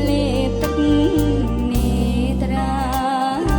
លេបទឹកនេត្រា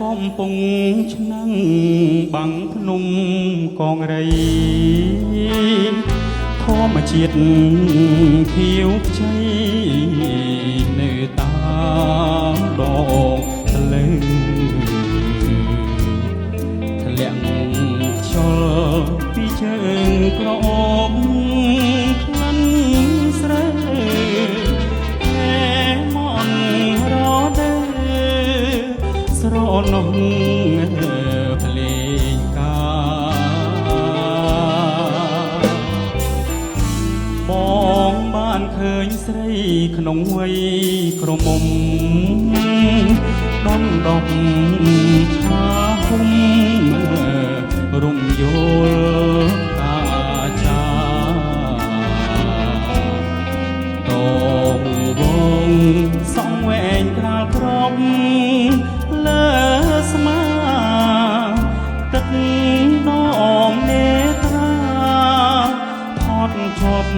កំពុងឆ្នាំងបាំងភ្នំកងរៃធម្មជាតិខៀវខ្ចីនៅតាមដងធ្លូធ្លាក់ខ្យល់ពីជើងក្រអូបក្លិនស្រើហែមន់រដើស្រនំភ្លេងកាបងបានឃើញស្រីក្នុងវ័យក្រមុំដំដប់ថាហុំរំយល់តាចាតងវងសងវែងក្រាលក្រំលើស្មាទឹកដមនេត្រាថតជាប់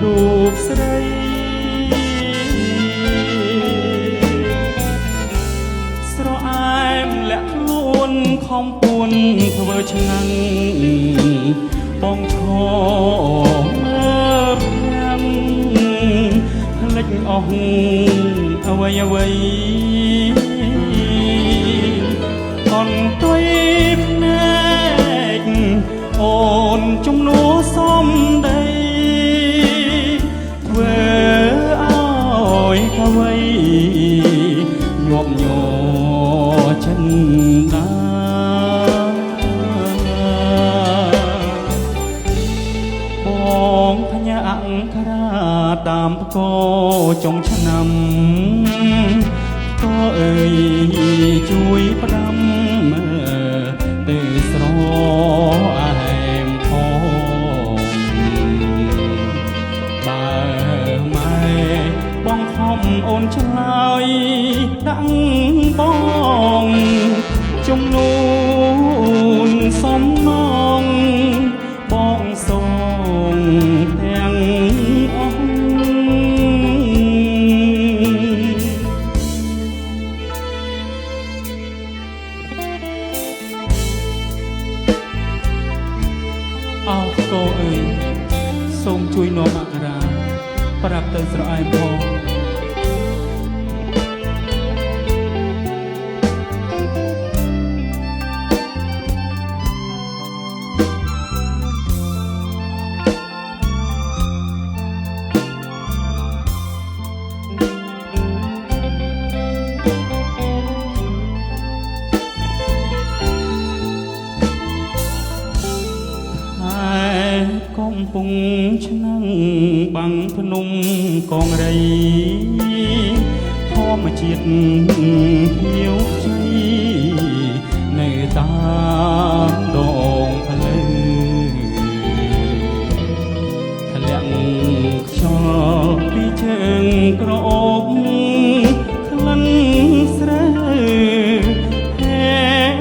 រូបស្រីស្រអែមលាក់ខ្លួនខំពួនធ្វើឆ្នាំងបងឈរមើលចាំភ្លេចអស់អ្វីអ្វីអន់ទុយភ្នែកអូនជំនួសសំដីធ្វើឲ្យអ្វីញាប់ញ័រចិនដាបងភញាអង្ការ៉ាតាមផ្គរចុងឆ្នាំក៏អើយជួយផ្ដាំទៅស្រអែមផងបើម៉ែបងខំអូនឆ្លើយដាក់បងជំនួនសំណងបងសូមទាំងអស់អោកូអើយសូមជួយនាំអក្សរាប្រាប់ទៅស្រអែមផងកំពុងឆ្នាំងបាំងភ្នំកងរៃធម្មជាតិខៀវខ្ចីនៅតាមដងផ្លូវធ្លាក់ខ្យល់ពីជើងក្រអូបក្លិនស្រើហែ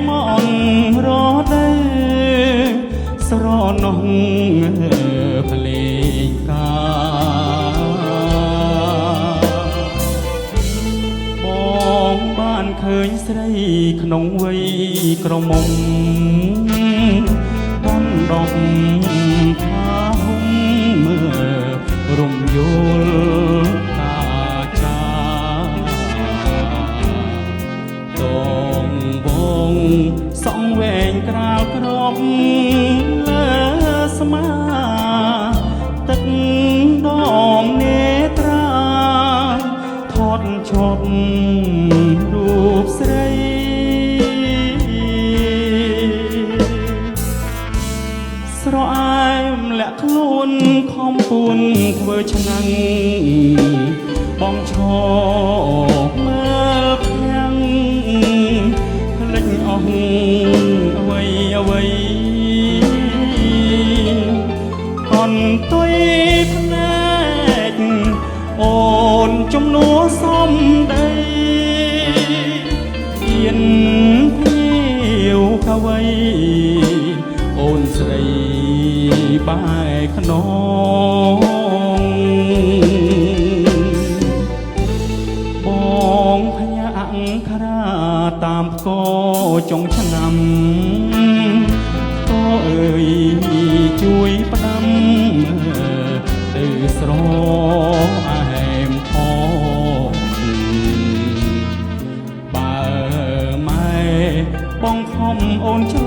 មន់រដើស្រនំភ្លេងកាបងបានឃើញស្រីក្នុងវ័យក្រមុំបំដប់ថាហុំរំយល់តាចាតងវងសងវែងក្រាលក្រំលើស្មាទឹកដមនេត្រាថតឈ ជាប់រូបស្រីស្រអែមលាក់ខ្លួនខំពួនធ្វើឆ្នាំងបងឈរមើលផ្ទាំងភ្លេចអស់អ្វីអ្វីកន់ទុយភ្នែកអូនជំនួសសំដីអៀនភៀវកវី អូនស្រីបែកខ្នងបងភញាអង្ខារាតាមផ្គរចុងឆ្នាំក៏អើយជួយផ្ដាំទៅស្រអែមថងបើម៉ែបងខំអូនឆ្ល